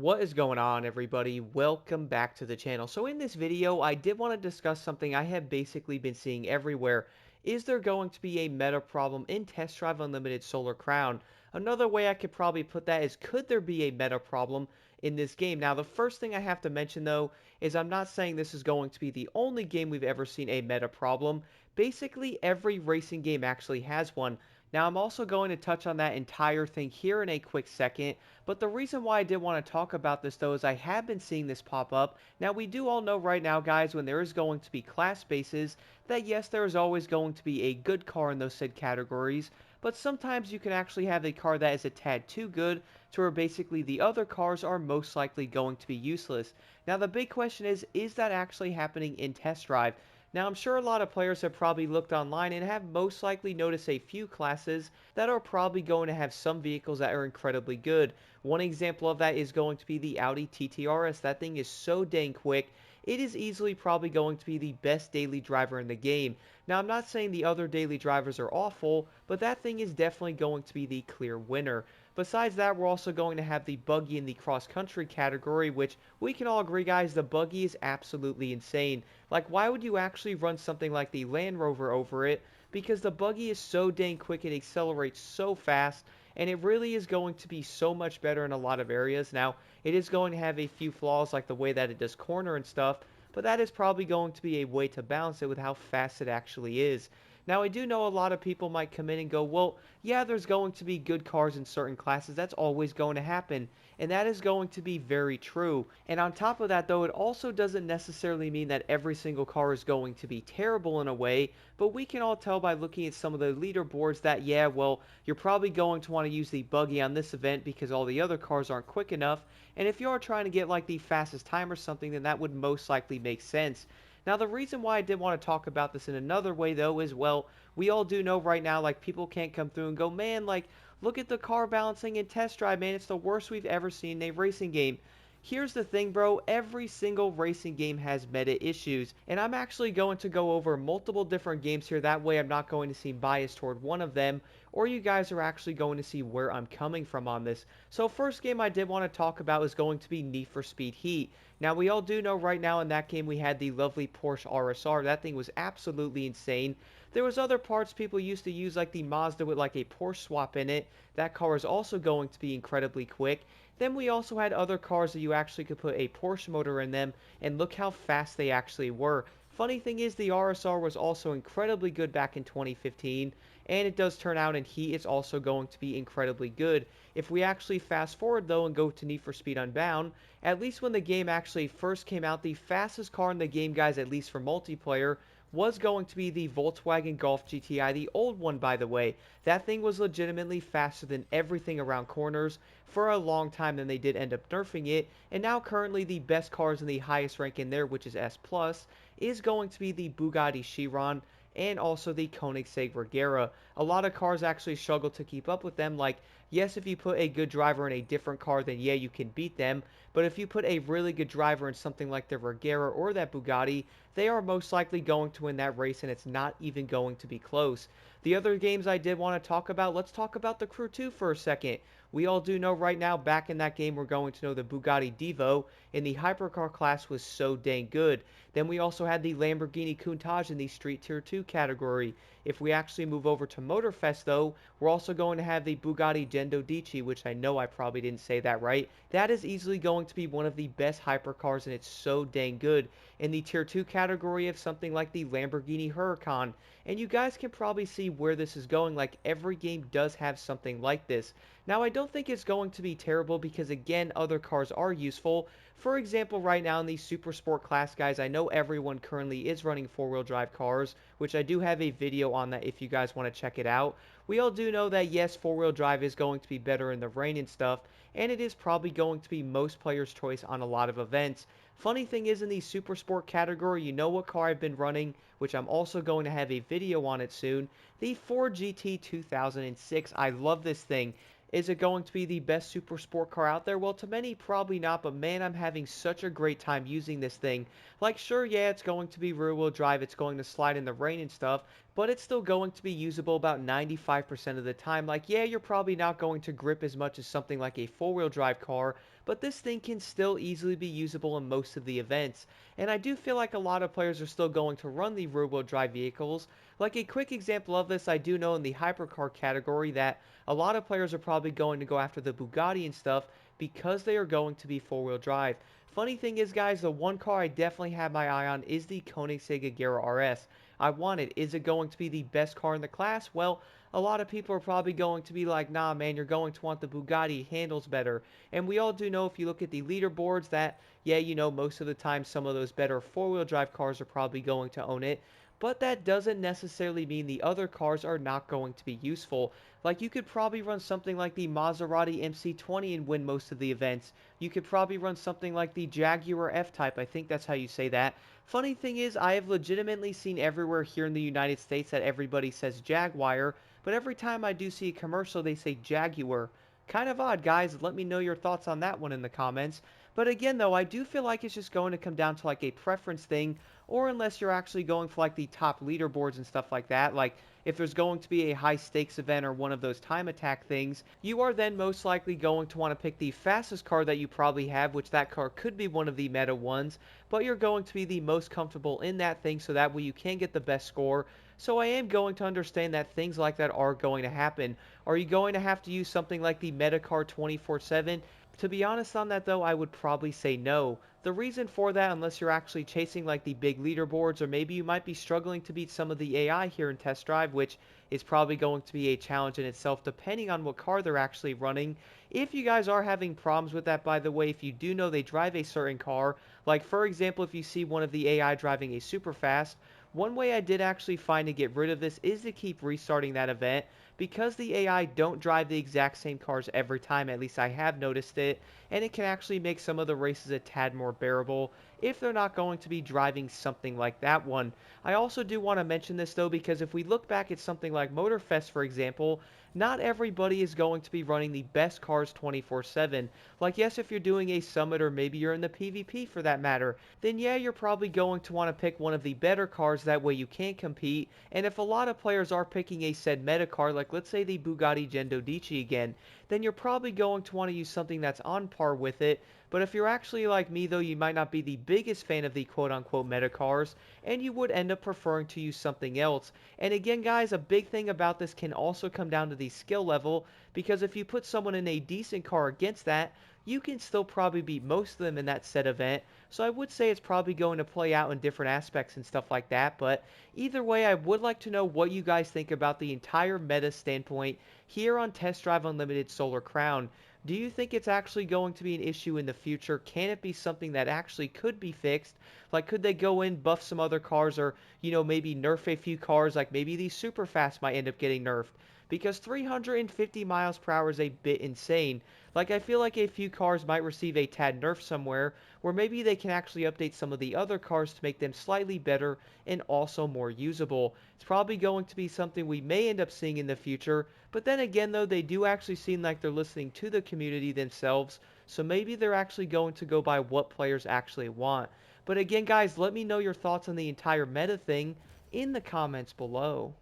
What is going on, everybody? Welcome back to the channel. So in this video, I did want to discuss something I have basically been seeing everywhere. Is there going to be a meta problem in Test Drive Unlimited Solar Crown? Another way I could probably put that is, could there be a meta problem in this game? Now, the first thing I have to mention, though, is I'm not saying this is going to be the only game we've ever seen a meta problem. Basically, every racing game actually has one. Now, I'm also going to touch on that entire thing here in a quick second, but the reason why I did want to talk about this, though, is I have been seeing this pop up. Now, we do all know right now, guys, when there is going to be class bases, that yes, there is always going to be a good car in those said categories, but sometimes you can actually have a car that is a tad too good to where basically the other cars are most likely going to be useless. Now, the big question is that actually happening in Test Drive? Now, I'm sure a lot of players have probably looked online and have most likely noticed a few classes that are probably going to have some vehicles that are incredibly good. One example of that is going to be the Audi TTRS. That thing is so dang quick. It is easily probably going to be the best daily driver in the game. Now, I'm not saying the other daily drivers are awful, but that thing is definitely going to be the clear winner. Besides that, we're also going to have the buggy in the cross-country category, which we can all agree, guys, the buggy is absolutely insane. Like, why would you actually run something like the Land Rover over it? Because the buggy is so dang quick, it accelerates so fast, and it really is going to be so much better in a lot of areas. Now, it is going to have a few flaws, like the way that it does corner and stuff, but that is probably going to be a way to balance it with how fast it actually is. Now, I do know a lot of people might come in and go, well, yeah, there's going to be good cars in certain classes. That's always going to happen. And that is going to be very true. And on top of that, though, it also doesn't necessarily mean that every single car is going to be terrible in a way. But we can all tell by looking at some of the leaderboards that, yeah, well, you're probably going to want to use the buggy on this event because all the other cars aren't quick enough. And if you're trying to get like the fastest time or something, then that would most likely make sense. Now, the reason why I did want to talk about this in another way, though, is, well, we all do know right now, like, people can't come through and go, man, like, look at the car balancing in Test Drive, man. It's the worst we've ever seen in a racing game. Here's the thing, bro. Every single racing game has meta issues, and I'm actually going to go over multiple different games here. That way I'm not going to seem biased toward one of them, or you guys are actually going to see where I'm coming from on this. So first game I did want to talk about is going to be Need for Speed Heat. Now, we all do know right now in that game we had the lovely Porsche RSR. That thing was absolutely insane. There was other parts people used to use, like the Mazda with like a Porsche swap in it. That car is also going to be incredibly quick. Then we also had other cars that you actually could put a Porsche motor in them, and look how fast they actually were. Funny thing is, the RSR was also incredibly good back in 2015, and it does turn out in Heat it's also going to be incredibly good. If we actually fast forward, though, and go to Need for Speed Unbound, at least when the game actually first came out, the fastest car in the game, guys, at least for multiplayer, was going to be the Volkswagen Golf GTI, the old one, by the way. That thing was legitimately faster than everything around corners for a long time. Then they did end up nerfing it, and now currently the best cars in the highest rank in there, which is S+, is going to be the Bugatti Chiron and also the Koenigsegg Regera. A lot of cars actually struggle to keep up with them. Like, yes, if you put a good driver in a different car, then yeah, you can beat them. But if you put a really good driver in something like the Regera or that Bugatti, they are most likely going to win that race, and it's not even going to be close. The other games I did want to talk about, let's talk about the Crew 2 for a second. We all do know right now, back in that game, we're going to know the Bugatti Divo in the hypercar class was so dang good. Then we also had the Lamborghini Countach in the Street Tier 2 category. If we actually move over to Motorfest, though, we're also going to have the Bugatti Gendodici, which I know I probably didn't say that right. That is easily going to be one of the best hypercars, and it's so dang good. In the Tier 2 category of something like the Lamborghini Huracan. And you guys can probably see where this is going, like every game does have something like this. Now, I don't think it's going to be terrible because, again, other cars are useful. For example, right now in the Super Sport class, guys, I know everyone currently is running four-wheel drive cars, which I do have a video on that if you guys want to check it out. We all do know that, yes, four-wheel drive is going to be better in the rain and stuff, and it is probably going to be most players' choice on a lot of events. Funny thing is, in the Super Sport category, you know what car I've been running, which I'm also going to have a video on it soon, the Ford GT 2006. I love this thing. Is it going to be the best super sport car out there? Well, to many, probably not, but man, I'm having such a great time using this thing. Like, sure, yeah, it's going to be rear-wheel drive, it's going to slide in the rain and stuff, but it's still going to be usable about 95% of the time. Like, yeah, you're probably not going to grip as much as something like a four-wheel drive car, but this thing can still easily be usable in most of the events. And I do feel like a lot of players are still going to run the rear-wheel drive vehicles. Like a quick example of this, I do know in the hypercar category that a lot of players are probably going to go after the Bugatti and stuff because they are going to be four-wheel drive. Funny thing is, guys, the one car I definitely have my eye on is the Koenigsegg Agera RS. I want it. Is it going to be the best car in the class? Well, a lot of people are probably going to be like, nah, man, you're going to want the Bugatti. It handles better. And we all do know if you look at the leaderboards that, yeah, you know, most of the time some of those better four-wheel drive cars are probably going to own it. But that doesn't necessarily mean the other cars are not going to be useful. Like, you could probably run something like the Maserati MC20 and win most of the events. You could probably run something like the Jaguar F-Type. I think that's how you say that. Funny thing is, I have legitimately seen everywhere here in the United States that everybody says Jaguar, but every time I do see a commercial, they say Jaguar. Kind of odd, guys. Let me know your thoughts on that one in the comments. But again, though, I do feel like it's just going to come down to like a preference thing, or unless you're actually going for like the top leaderboards and stuff like that, like if there's going to be a high stakes event or one of those time attack things, you are then most likely going to want to pick the fastest car that you probably have, which that car could be one of the meta ones, but you're going to be the most comfortable in that thing so that way you can get the best score. So I am going to understand that things like that are going to happen. Are you going to have to use something like the meta car 24/7? To be honest on that though, I would probably say no. The reason for that, unless you're actually chasing like the big leaderboards, or maybe you might be struggling to beat some of the AI here in Test Drive, which is probably going to be a challenge in itself depending on what car they're actually running. If you guys are having problems with that, by the way, if you do know they drive a certain car, like for example, if you see one of the AI driving a super fast, one way I did actually find to get rid of this is to keep restarting that event because the AI don't drive the exact same cars every time, at least I have noticed it, and it can actually make some of the races a tad more bearable if they're not going to be driving something like that one. I also do want to mention this though because if we look back at something like Motorfest for example, not everybody is going to be running the best cars 24/7. Like yes, if you're doing a summit or maybe you're in the PvP for that matter, then yeah, you're probably going to want to pick one of the better cars that way you can compete. And if a lot of players are picking a said meta car, like let's say the Bugatti Gendodici again, then you're probably going to want to use something that's on par with it. But if you're actually like me though, you might not be the biggest fan of the quote-unquote meta cars, and you would end up preferring to use something else. And again guys, a big thing about this can also come down to the skill level, because if you put someone in a decent car against that, you can still probably beat most of them in that set event. So I would say it's probably going to play out in different aspects and stuff like that. But either way, I would like to know what you guys think about the entire meta standpoint here on Test Drive Unlimited Solar Crown. Do you think it's actually going to be an issue in the future? Can it be something that actually could be fixed? Like, could they go in, buff some other cars, or, you know, maybe nerf a few cars, like maybe the super fast might end up getting nerfed? Because 350 miles per hour is a bit insane. Like, I feel like a few cars might receive a tad nerf somewhere, where maybe they can actually update some of the other cars to make them slightly better and also more usable. It's probably going to be something we may end up seeing in the future, but then again though, they do actually seem like they're listening to the community themselves, so maybe they're actually going to go by what players actually want. But again guys, let me know your thoughts on the entire meta thing in the comments below.